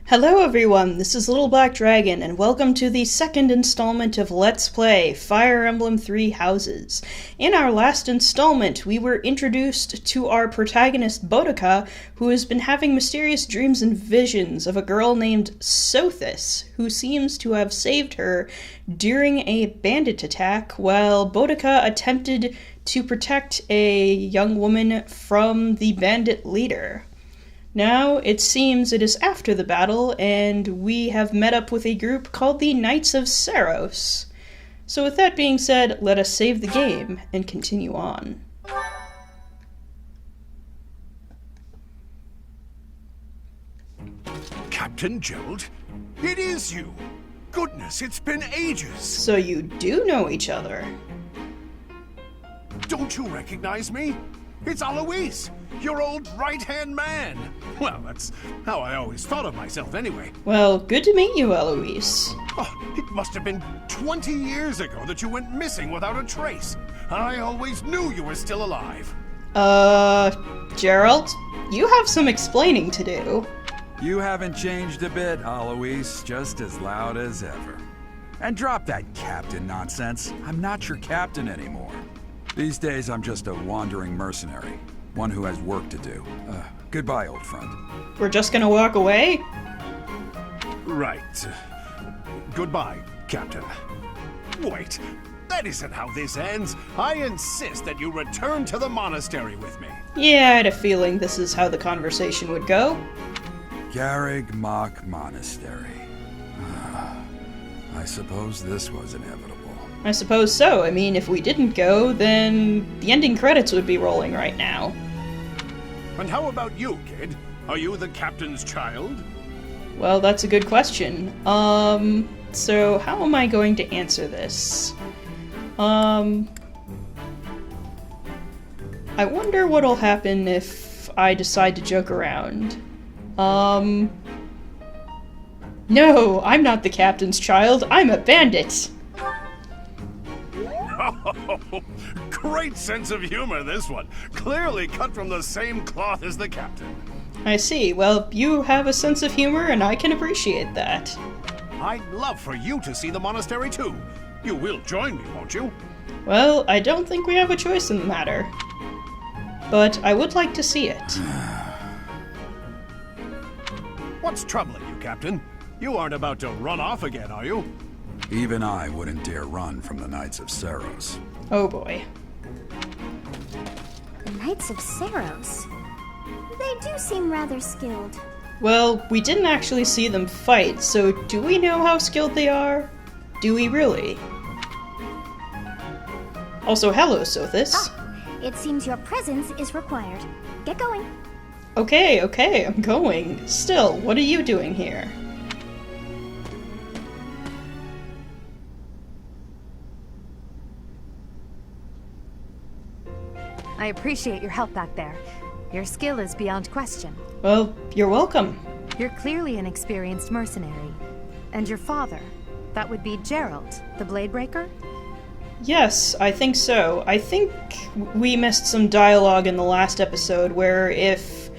Hello everyone, this is Little Black Dragon, and welcome to the second installment of Let's Play Fire Emblem Three Houses. In our last installment, we were introduced to our protagonist Boudica, who has been having mysterious dreams and visions of a girl named Sothis, who seems to have saved her during a bandit attack while Boudica attempted to protect a young woman from the bandit leader. Now, it seems it is after the battle, and we have met up with a group called the Knights of Seiros. So with that being said, let us save the game and continue on. Captain Jeralt? It is you! Goodness, it's been ages! So you do know each other. Don't you recognize me? It's Alois, your old right-hand man. Well, that's how I always thought of myself anyway. Well, good to meet you, Alois. Oh, it must have been 20 years ago that you went missing without a trace. I always knew you were still alive. Jeralt, you have some explaining to do. You haven't changed a bit, Alois, just as loud as ever. And drop that captain nonsense. I'm not your captain anymore. These days, I'm just a wandering mercenary. One who has work to do. Goodbye, old friend. We're just gonna walk away? Right. Goodbye, Captain. Wait, that isn't how this ends. I insist that you return to the monastery with me. Yeah, I had a feeling this is how the conversation would go. Garreg Mach Monastery. I suppose this was inevitable. I suppose so. I mean, if we didn't go, then the ending credits would be rolling right now. And how about you, kid? Are you the captain's child? Well, that's a good question. So how am I going to answer this? I wonder what'll happen if I decide to joke around. No, I'm not the captain's child. I'm a bandit. Oh, great sense of humor, this one. Clearly cut from the same cloth as the captain. I see. Well, you have a sense of humor, and I can appreciate that. I'd love for you to see the monastery, too. You will join me, won't you? Well, I don't think we have a choice in the matter. But I would like to see it. What's troubling you, Captain? You aren't about to run off again, are you? Even I wouldn't dare run from the Knights of Seiros. Oh boy. The Knights of Seiros? They do seem rather skilled. Well, we didn't actually see them fight, so do we know how skilled they are? Do we really? Also, hello, Sothis. It seems your presence is required. Get going. Okay, I'm going. Still, what are you doing here? I appreciate your help back there. Your skill is beyond question. Well, you're welcome. You're clearly an experienced mercenary. And your father, that would be Jeralt, the Bladebreaker? Yes, I think so. I think we missed some dialogue in the last episode where if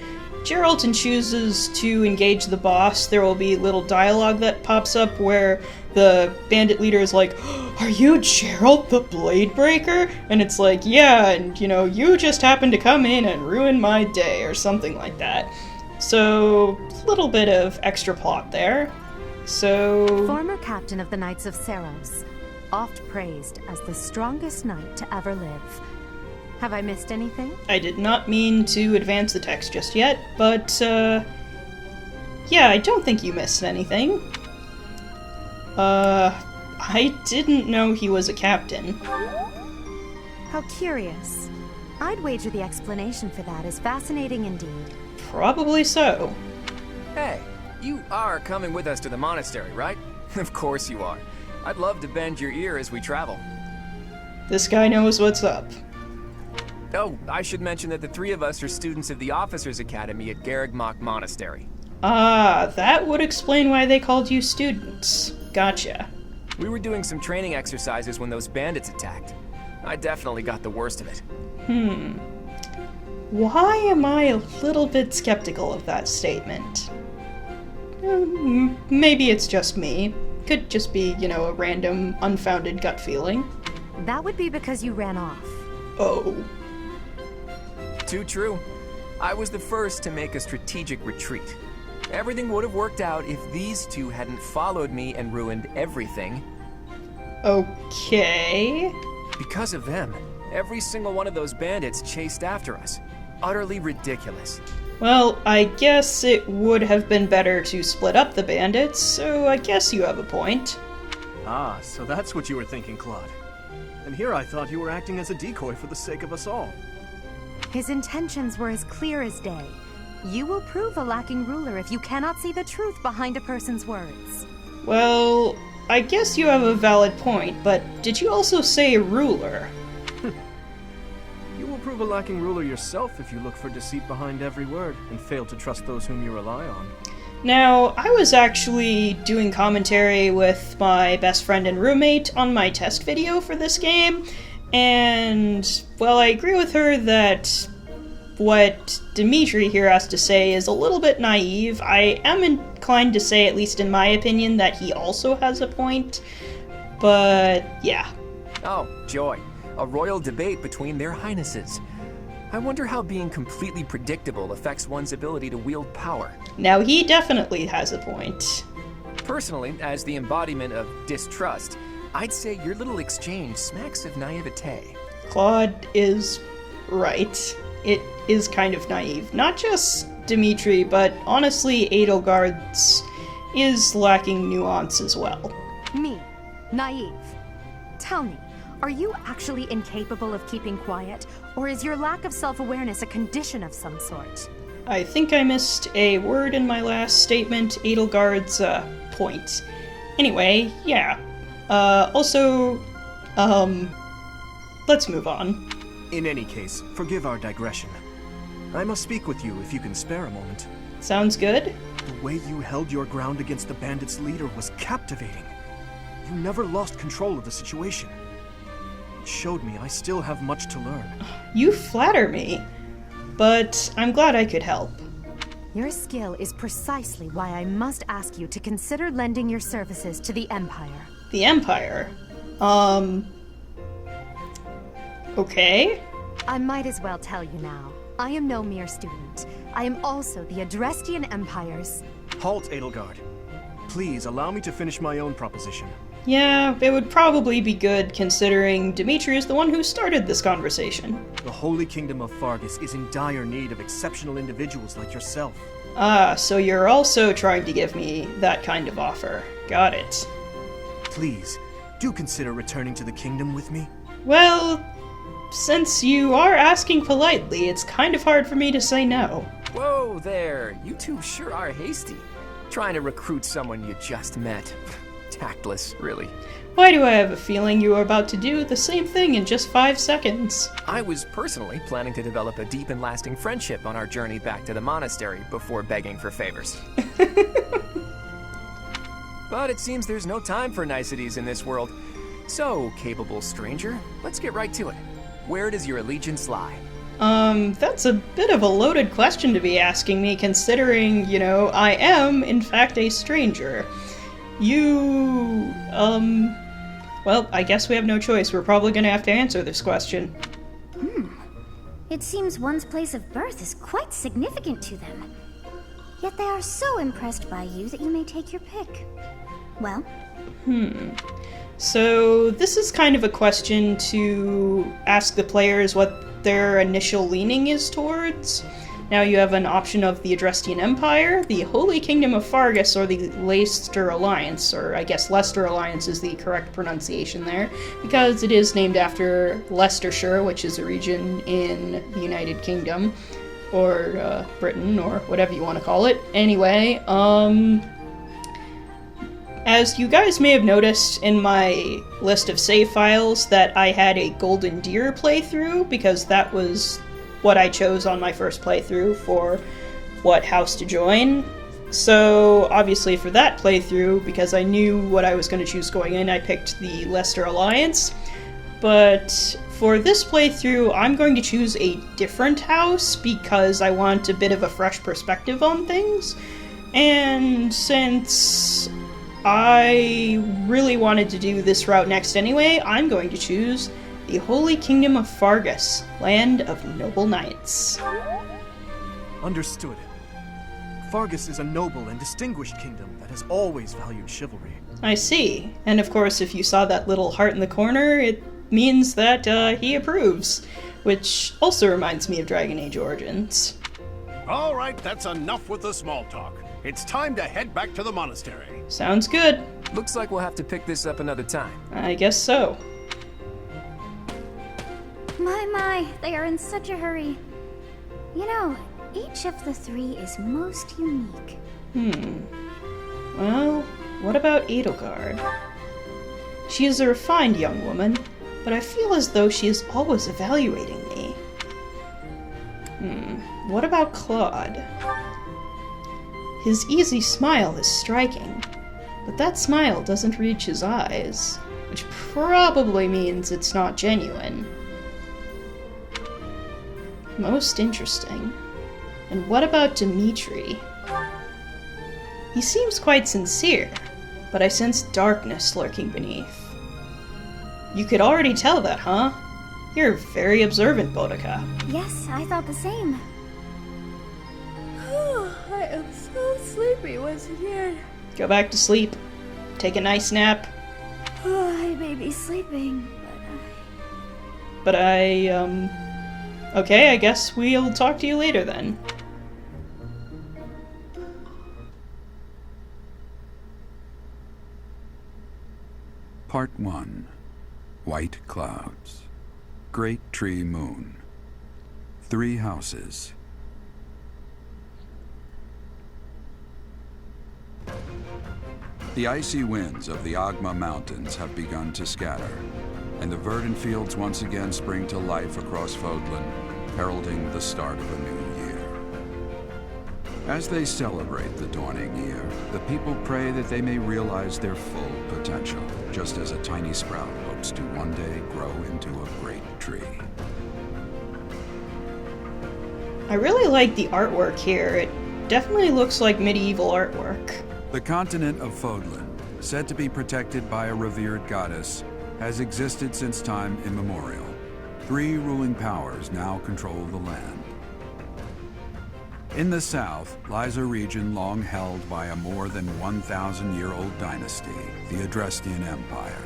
Jeralt chooses to engage the boss, there will be little dialogue that pops up where the bandit leader is like, "Are you Jeralt the Bladebreaker?" And it's like, "Yeah, and you just happened to come in and ruin my day," or something like that. So, a little bit of extra plot there. So... Former captain of the Knights of Seiros, oft praised as the strongest knight to ever live. Have I missed anything? I did not mean to advance the text just yet, but, yeah, I don't think you missed anything. I didn't know he was a captain. How curious. I'd wager the explanation for that is fascinating indeed. Probably so. Hey, you are coming with us to the monastery, right? Of course you are. I'd love to bend your ear as we travel. This guy knows what's up. Oh, I should mention that the three of us are students of the Officers' Academy at Garreg Mach Monastery. Ah, that would explain why they called you students. Gotcha. We were doing some training exercises when those bandits attacked. I definitely got the worst of it. Why am I a little bit skeptical of that statement? Maybe it's just me. Could just be, a random, unfounded gut feeling. That would be because you ran off. Oh. Too true. I was the first to make a strategic retreat. Everything would have worked out if these two hadn't followed me and ruined everything. Okay. Because of them, every single one of those bandits chased after us. Utterly ridiculous. Well, I guess it would have been better to split up the bandits, so I guess you have a point. Ah, so that's what you were thinking, Claude. And here I thought you were acting as a decoy for the sake of us all. His intentions were as clear as day. You will prove a lacking ruler if you cannot see the truth behind a person's words. Well, I guess you have a valid point, but did you also say ruler? You will prove a lacking ruler yourself if you look for deceit behind every word and fail to trust those whom you rely on. Now, I was actually doing commentary with my best friend and roommate on my test video for this game, and, well, I agree with her that what Dimitri here has to say is a little bit naive. I am inclined to say, at least in my opinion, that he also has a point, but yeah. Oh, joy. A royal debate between their highnesses. I wonder how being completely predictable affects one's ability to wield power. Now, he definitely has a point. Personally, as the embodiment of distrust, I'd say your little exchange smacks of naivete. Claude is right. It is kind of naive. Not just Dimitri, but honestly, Edelgard's is lacking nuance as well. Me? Naive? Tell me, are you actually incapable of keeping quiet, or is your lack of self-awareness a condition of some sort? I think I missed a word in my last statement, Edelgard's, point. Anyway, yeah. Let's move on. In any case, forgive our digression. I must speak with you if you can spare a moment. Sounds good. The way you held your ground against the bandits' leader was captivating. You never lost control of the situation. It showed me I still have much to learn. You flatter me, but I'm glad I could help. Your skill is precisely why I must ask you to consider lending your services to the Empire. The Empire? Okay. I might as well tell you now. I am no mere student. I am also the Adrestian Empire's... Halt, Edelgard. Please allow me to finish my own proposition. Yeah, it would probably be good considering Dimitri is the one who started this conversation. The Holy Kingdom of Fargus is in dire need of exceptional individuals like yourself. Ah, so you're also trying to give me that kind of offer. Got it. Please, do consider returning to the kingdom with me. Well, since you are asking politely, it's kind of hard for me to say no. Whoa there, you two sure are hasty. Trying to recruit someone you just met. Tactless, really. Why do I have a feeling you are about to do the same thing in just 5 seconds? I was personally planning to develop a deep and lasting friendship on our journey back to the monastery before begging for favors. But it seems there's no time for niceties in this world. So, capable stranger, let's get right to it. Where does your allegiance lie? That's a bit of a loaded question to be asking me, considering, I am, in fact, a stranger. Well, I guess we have no choice. We're probably gonna have to answer this question. It seems one's place of birth is quite significant to them. Yet they are so impressed by you that you may take your pick. Well? So, this is kind of a question to ask the players what their initial leaning is towards. Now you have an option of the Adrestian Empire, the Holy Kingdom of Fargus, or the Leicester Alliance, or I guess Leicester Alliance is the correct pronunciation there, because it is named after Leicestershire, which is a region in the United Kingdom, or Britain, or whatever you want to call it. Anyway, as you guys may have noticed in my list of save files that I had a Golden Deer playthrough, because that was what I chose on my first playthrough for what house to join. So obviously for that playthrough, because I knew what I was going to choose going in, I picked the Leicester Alliance. But for this playthrough, I'm going to choose a different house because I want a bit of a fresh perspective on things. And since I really wanted to do this route next anyway, I'm going to choose the Holy Kingdom of Fargus, land of noble knights. Understood. Fargus is a noble and distinguished kingdom that has always valued chivalry. I see. And of course, if you saw that little heart in the corner, it means that he approves. Which also reminds me of Dragon Age Origins. All right, that's enough with the small talk. It's time to head back to the monastery. Sounds good. Looks like we'll have to pick this up another time. I guess so. My, they are in such a hurry. You know, each of the three is most unique. Well, what about Edelgard? She is a refined young woman, but I feel as though she is always evaluating me. What about Claude? His easy smile is striking, but that smile doesn't reach his eyes, which probably means it's not genuine. Most interesting. And what about Dimitri? He seems quite sincere, but I sense darkness lurking beneath. You could already tell that, huh? You're very observant, Boudica. Yes, I thought the same. I am so sleepy once again. Go back to sleep. Take a nice nap. I may be sleeping, But okay, I guess we'll talk to you later then. Part 1. White Clouds. Great Tree Moon. 3 houses. The icy winds of the Agma Mountains have begun to scatter, and the verdant fields once again spring to life across Fodlan, heralding the start of a new year. As they celebrate the dawning year, the people pray that they may realize their full potential, just as a tiny sprout hopes to one day grow into a great tree. I really like the artwork here. It definitely looks like medieval artwork. The continent of Fodlan, said to be protected by a revered goddess, has existed since time immemorial. 3 ruling powers now control the land. In the south lies a region long held by a more than 1,000-year-old dynasty, the Adrestian Empire.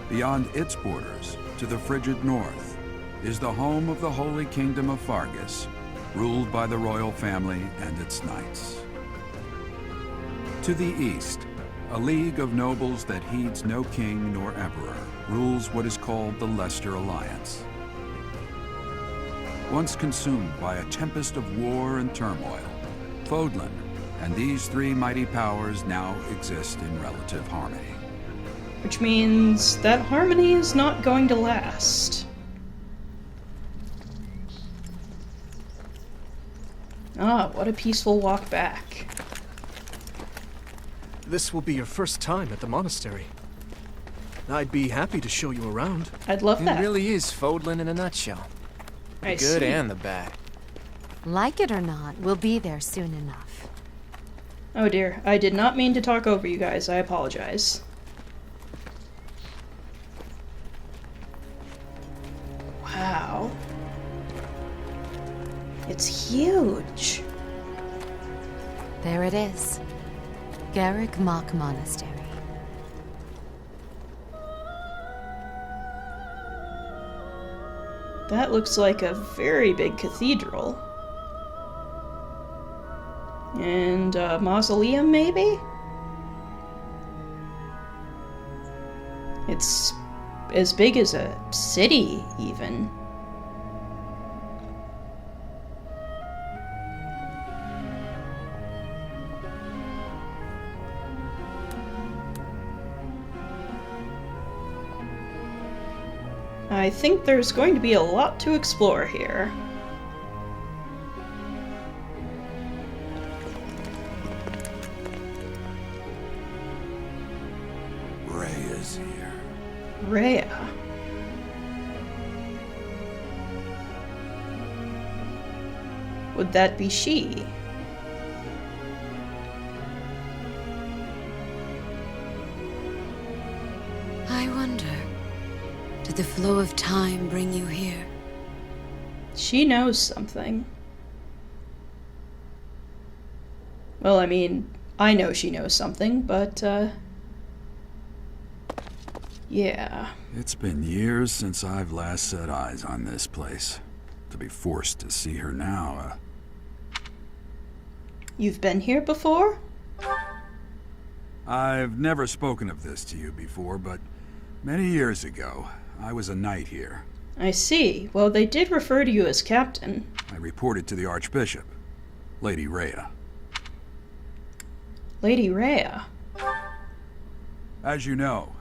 Beyond its borders, to the frigid north, is the home of the Holy Kingdom of Fargus, ruled by the royal family and its knights. To the east, a league of nobles that heeds no king nor emperor rules what is called the Leicester Alliance. Once consumed by a tempest of war and turmoil, Fodlan and these 3 mighty powers now exist in relative harmony. Which means that harmony is not going to last. Ah, what a peaceful walk back. This will be your first time at the monastery. I'd be happy to show you around. I'd love that. It really is Fodlan in a nutshell. I The good see. and the bad. Like it or not, we'll be there soon enough. Oh dear, I did not mean to talk over you guys. I apologize. Wow. It's huge. There it is. Garreg Mach Monastery. That looks like a very big cathedral. And a mausoleum, maybe? It's as big as a city, even. I think there's going to be a lot to explore here. Rhea's here. Rhea. Would that be she? Did the flow of time bring you here? She knows something. Well, I mean, I know she knows something, but, yeah. It's been years since I've last set eyes on this place. To be forced to see her now, You've been here before? I've never spoken of this to you before, but many years ago, I was a knight here. I see. Well, they did refer to you as captain. I reported to the Archbishop, Lady Rhea. Lady Rhea. As you know,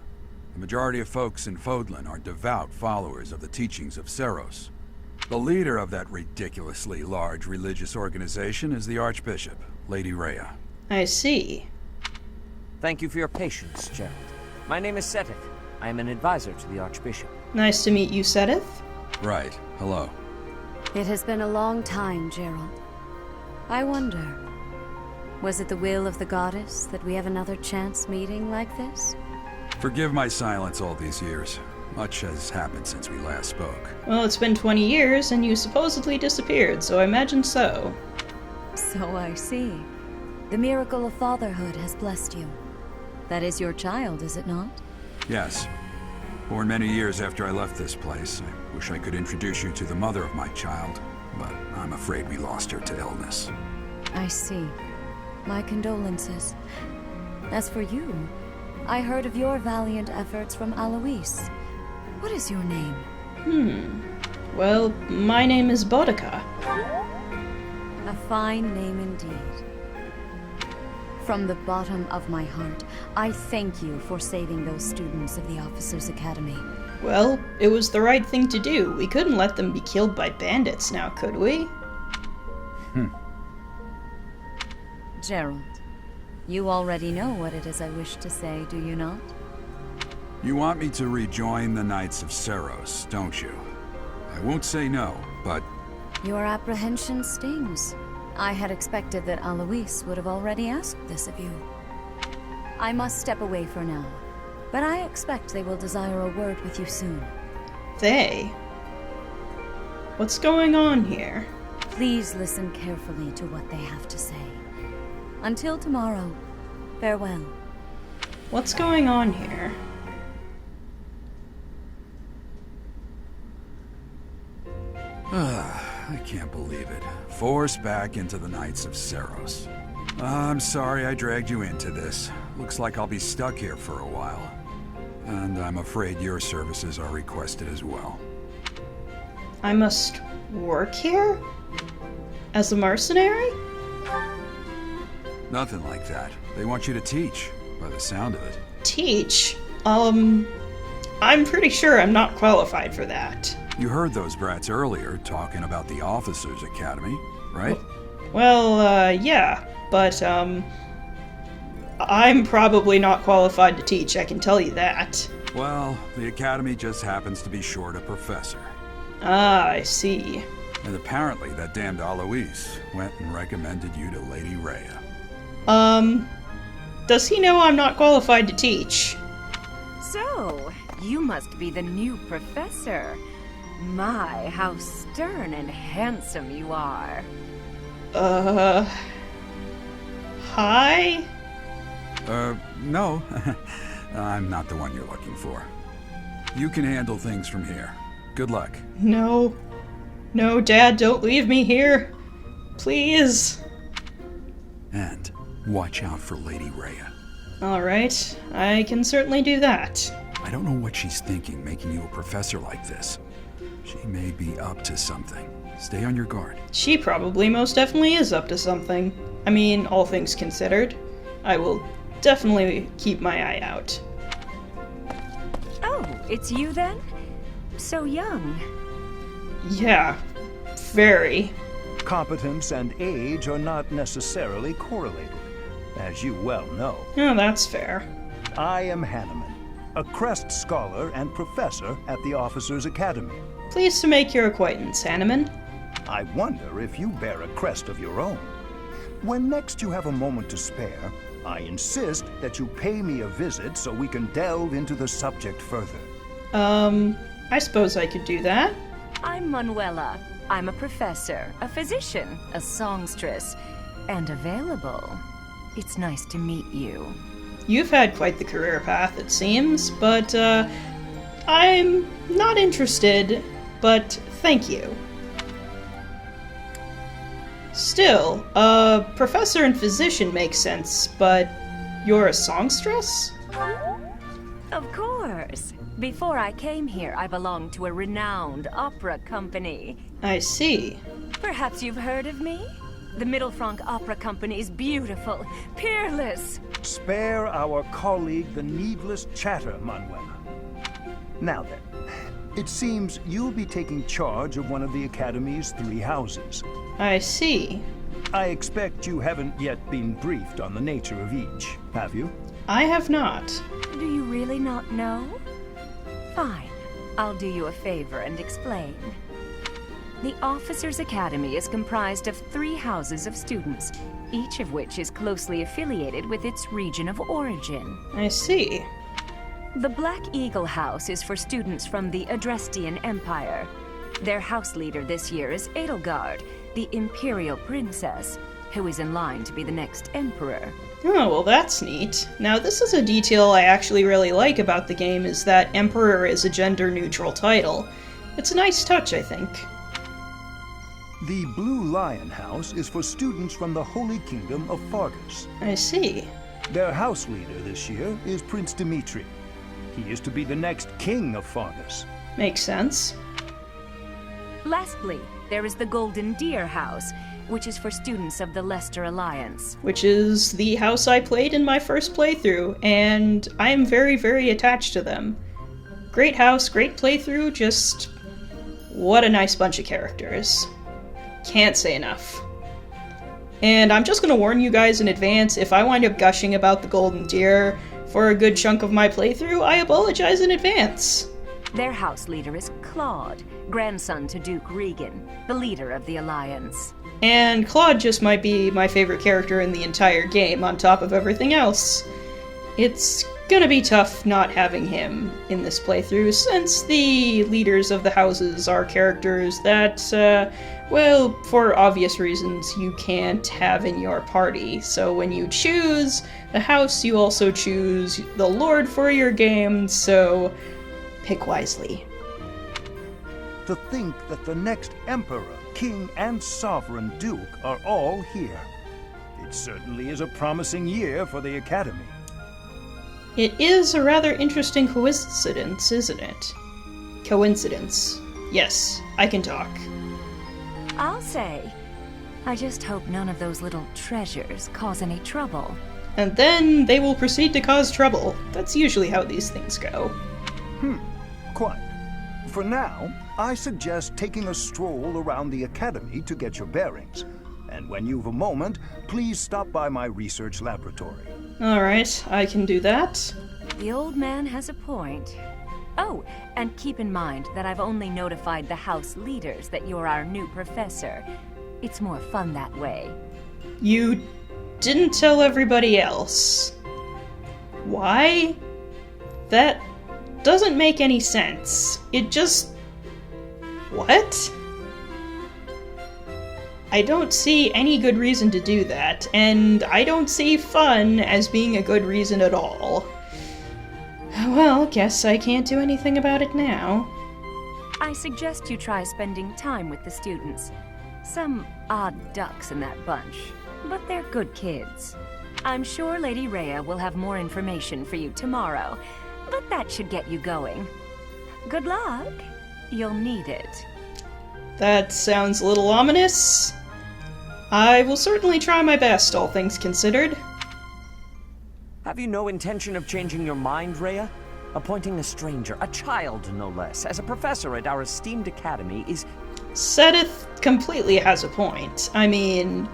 the majority of folks in Fodlan are devout followers of the teachings of Seiros. The leader of that ridiculously large religious organization is the Archbishop, Lady Rhea. I see. Thank you for your patience, Jeralt. My name is Seteth. I am an advisor to the Archbishop. Nice to meet you, Seteth. Right. Hello. It has been a long time, Jeralt. I wonder, was it the will of the goddess that we have another chance meeting like this? Forgive my silence all these years. Much has happened since we last spoke. Well, it's been 20 years, and you supposedly disappeared, so I imagine so. So I see. The miracle of fatherhood has blessed you. That is your child, is it not? Yes. Born many years after I left this place. I wish I could introduce you to the mother of my child, but I'm afraid we lost her to illness. I see. My condolences. As for you, I heard of your valiant efforts from Alois. What is your name? Well, my name is Boudica. A fine name indeed. From the bottom of my heart, I thank you for saving those students of the Officers' Academy. Well, it was the right thing to do. We couldn't let them be killed by bandits now, could we? Jeralt, you already know what it is I wish to say, do you not? You want me to rejoin the Knights of Seiros, don't you? I won't say no, but... Your apprehension stings. I had expected that Alois would have already asked this of you. I must step away for now, but I expect they will desire a word with you soon. They? What's going on here? Please listen carefully to what they have to say. Until tomorrow, farewell. What's going on here? I can't believe it. Forced back into the Knights of Seiros. I'm sorry I dragged you into this. Looks like I'll be stuck here for a while. And I'm afraid your services are requested as well. I must work here? As a mercenary? Nothing like that. They want you to teach, by the sound of it. Teach? I'm pretty sure I'm not qualified for that. You heard those brats earlier talking about the Officers' Academy, right? Well, yeah, but, I'm probably not qualified to teach, I can tell you that. Well, the Academy just happens to be short a professor. Ah, I see. And apparently that damned Alois went and recommended you to Lady Rhea. Does he know I'm not qualified to teach? So, you must be the new professor. My, how stern and handsome you are. Hi? No. I'm not the one you're looking for. You can handle things from here. Good luck. No. No, Dad, don't leave me here. Please. And watch out for Lady Rhea. Alright, I can certainly do that. I don't know what she's thinking making you a professor like this. She may be up to something. Stay on your guard. She probably most definitely is up to something. I mean, all things considered. I will definitely keep my eye out. Oh, it's you then? So young. Yeah, very. Competence and age are not necessarily correlated, as you well know. Oh, that's fair. I am Hanneman, a Crest Scholar and Professor at the Officers' Academy. Pleased to make your acquaintance, Hanneman. I wonder if you bear a crest of your own. When next you have a moment to spare, I insist that you pay me a visit so we can delve into the subject further. I suppose I could do that. I'm Manuela. I'm a professor, a physician, a songstress, and available. It's nice to meet you. You've had quite the career path, it seems, but, I'm not interested, but thank you. Still, professor and physician makes sense, but you're a songstress? Of course. Before I came here, I belonged to a renowned opera company. I see. Perhaps you've heard of me? The Mittelfranc Opera Company is beautiful, peerless. Spare our colleague the needless chatter, Manuela. Now then, it seems you'll be taking charge of one of the Academy's 3 houses. I see. I expect you haven't yet been briefed on the nature of each, have you? I have not. Do you really not know? Fine. I'll do you a favor and explain. The Officers' Academy is comprised of 3 houses of students, each of which is closely affiliated with its region of origin. I see. The Black Eagle House is for students from the Adrestian Empire. Their house leader this year is Edelgard, the Imperial Princess, who is in line to be the next Emperor. Oh, well that's neat. Now this is a detail I actually really like about the game, is that Emperor is a gender-neutral title. It's a nice touch, I think. The Blue Lion House is for students from the Holy Kingdom of Fargus. I see. Their house leader this year is Prince Dimitri. He is to be the next king of Fargus. Makes sense. Lastly, there is the Golden Deer House, which is for students of the Leicester Alliance. Which is the house I played in my first playthrough, and I am very, very attached to them. Great house, great playthrough, just what a nice bunch of characters. Can't say enough. And I'm just gonna warn you guys in advance, if I wind up gushing about the Golden Deer for a good chunk of my playthrough, I apologize in advance. Their house leader is Claude, grandson to Duke Regan, the leader of the Alliance. And Claude just might be my favorite character in the entire game, on top of everything else. It's gonna be tough not having him in this playthrough, since the leaders of the houses are characters that, well, for obvious reasons, you can't have in your party. So when you choose the house, you also choose the lord for your game, so pick wisely. To think that the next Emperor, King, and Sovereign Duke are all here. It certainly is a promising year for the Academy. It is a rather interesting coincidence, isn't it? Coincidence. Yes, I can talk. I'll say. I just hope none of those little treasures cause any trouble. And then they will proceed to cause trouble. That's usually how these things go. Quite. For now, I suggest taking a stroll around the Academy to get your bearings. And when you've a moment, please stop by my research laboratory. Alright, I can do that. The old man has a point. Oh, and keep in mind that I've only notified the house leaders that you're our new professor. It's more fun that way. You didn't tell everybody else. Why? That doesn't make any sense. It just... What? I don't see any good reason to do that, and I don't see fun as being a good reason at all. Well, guess I can't do anything about it now. I suggest you try spending time with the students. Some odd ducks in that bunch, but they're good kids. I'm sure Lady Rhea will have more information for you tomorrow, but that should get you going. Good luck. You'll need it. That sounds a little ominous. I will certainly try my best, all things considered. Have you no intention of changing your mind, Rhea? Appointing a stranger, a child no less, as a professor at our esteemed academy is... Seteth completely has a point. I mean,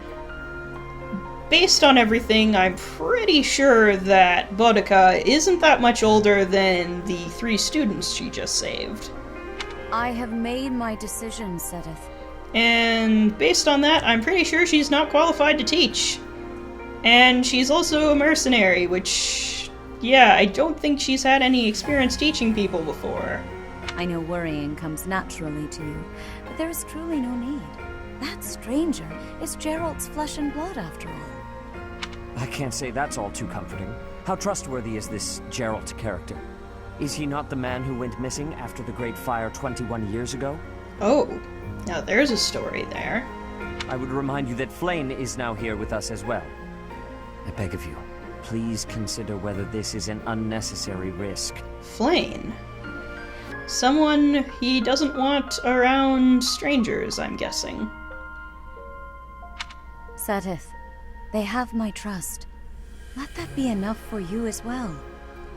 based on everything, I'm pretty sure that Boudica isn't that much older than the 3 students she just saved. I have made my decision, Seteth. And based on that, I'm pretty sure she's not qualified to teach. And she's also a mercenary, which, yeah, I don't think she's had any experience teaching people before. I know worrying comes naturally to you, but there is truly no need. That stranger is Jeralt's flesh and blood, after all. I can't say that's all too comforting. How trustworthy is this Jeralt character? Is he not the man who went missing after the Great Fire 21 years ago? Oh, now there's a story there. I would remind you that Flayn is now here with us as well. I beg of you, please consider whether this is an unnecessary risk. Flayn? Someone he doesn't want around strangers, I'm guessing. Seteth, they have my trust. Let that be enough for you as well.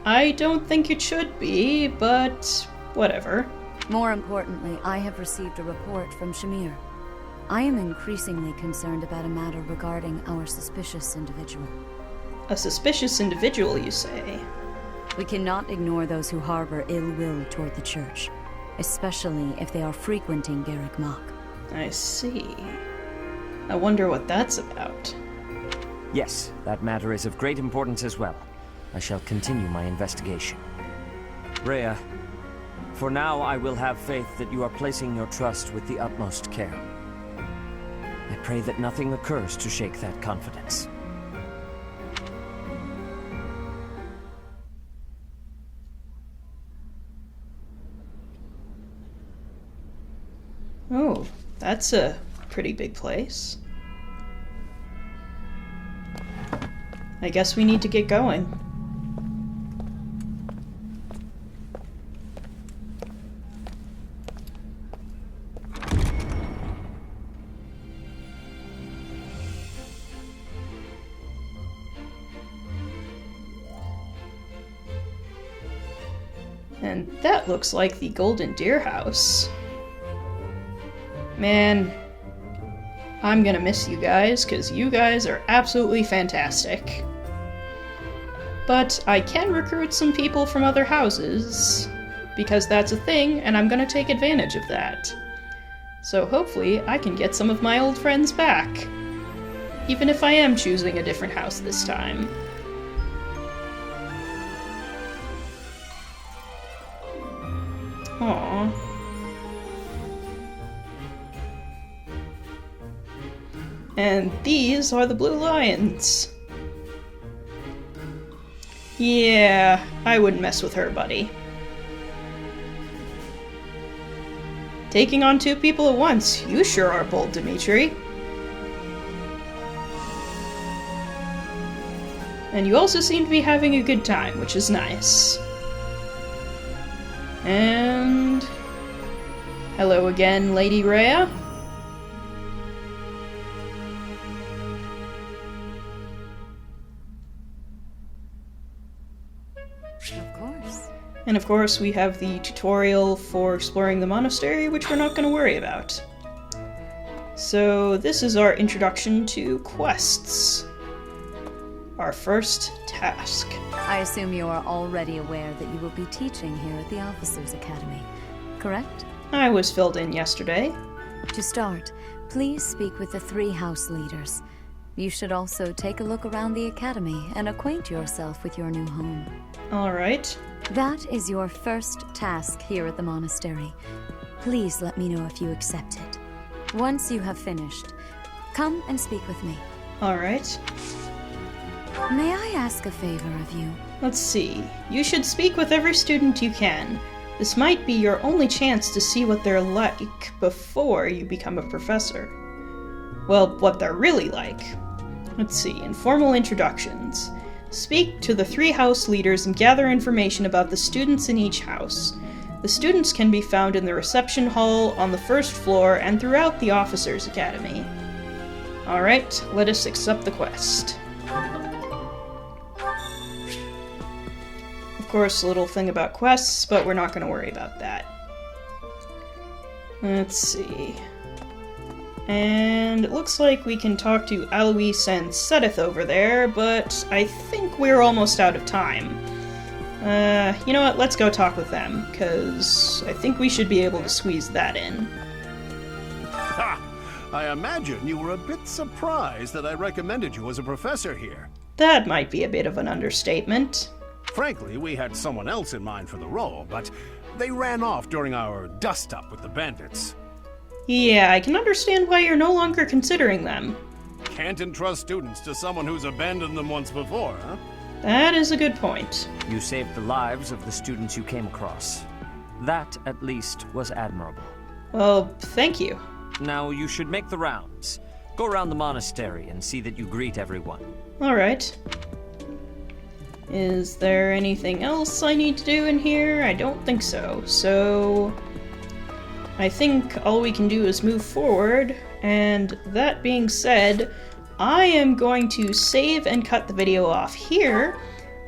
I don't think it should be, but whatever. More importantly, I have received a report from Shamir. I am increasingly concerned about a matter regarding our suspicious individual. A suspicious individual, you say? We cannot ignore those who harbor ill will toward the Church, especially if they are frequenting Garreg Mach. I see. I wonder what that's about. Yes, that matter is of great importance as well. I shall continue my investigation. Rhea, for now I will have faith that you are placing your trust with the utmost care. I pray that nothing occurs to shake that confidence. Oh, that's a pretty big place. I guess we need to get going. And that looks like the Golden Deer House. Man, I'm gonna miss you guys, because you guys are absolutely fantastic. But I can recruit some people from other houses, because that's a thing, and I'm gonna take advantage of that. So hopefully I can get some of my old friends back, even if I am choosing a different house this time. Aww. And these are the blue lions. Yeah, I wouldn't mess with her, buddy. Taking on 2 people at once. You sure are bold, Dimitri. And you also seem to be having a good time, which is nice. And... hello again, Lady Rhea. And of course, we have the tutorial for exploring the monastery, which we're not going to worry about. So this is our introduction to quests. Our first task. I assume you are already aware that you will be teaching here at the Officers' Academy, correct? I was filled in yesterday. To start, please speak with the 3 house leaders. You should also take a look around the academy and acquaint yourself with your new home. Alright. That is your first task here at the monastery. Please let me know if you accept it. Once you have finished, come and speak with me. Alright. May I ask a favor of you? Let's see. You should speak with every student you can. This might be your only chance to see what they're like before you become a professor. Well, what they're really like. Let's see. Informal introductions. Speak to the 3 house leaders and gather information about the students in each house. The students can be found in the reception hall, on the 1st floor, and throughout the Officers' Academy. Alright, let us accept the quest. Of course, a little thing about quests, but we're not going to worry about that. Let's see. And it looks like we can talk to Alois and Seteth over there, but I think we're almost out of time. You know what, let's go talk with them, because I think we should be able to squeeze that in. Ha! I imagine you were a bit surprised that I recommended you as a professor here. That might be a bit of an understatement. Frankly, we had someone else in mind for the role, but They ran off during our dust-up with the bandits. Yeah, I can understand why you're no longer considering them. Can't entrust students to someone who's abandoned them once before, huh? That is a good point. You saved the lives of the students you came across. That, at least, was admirable. Well, thank you. Now you should make the rounds. Go around the monastery and see that you greet everyone. Alright. Is there anything else I need to do in here? I don't think so. So I think all we can do is move forward, and that being said, I am going to save and cut the video off here,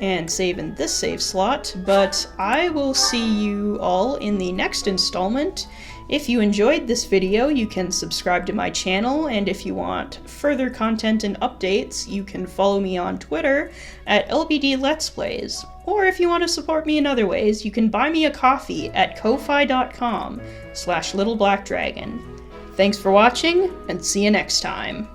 and save in this save slot, but I will see you all in the next installment. If you enjoyed this video, you can subscribe to my channel, and if you want further content and updates, you can follow me on Twitter at LBD Let's Plays. Or if you want to support me in other ways, you can buy me a coffee at ko-fi.com/littleblackdragon. Thanks for watching, and see you next time.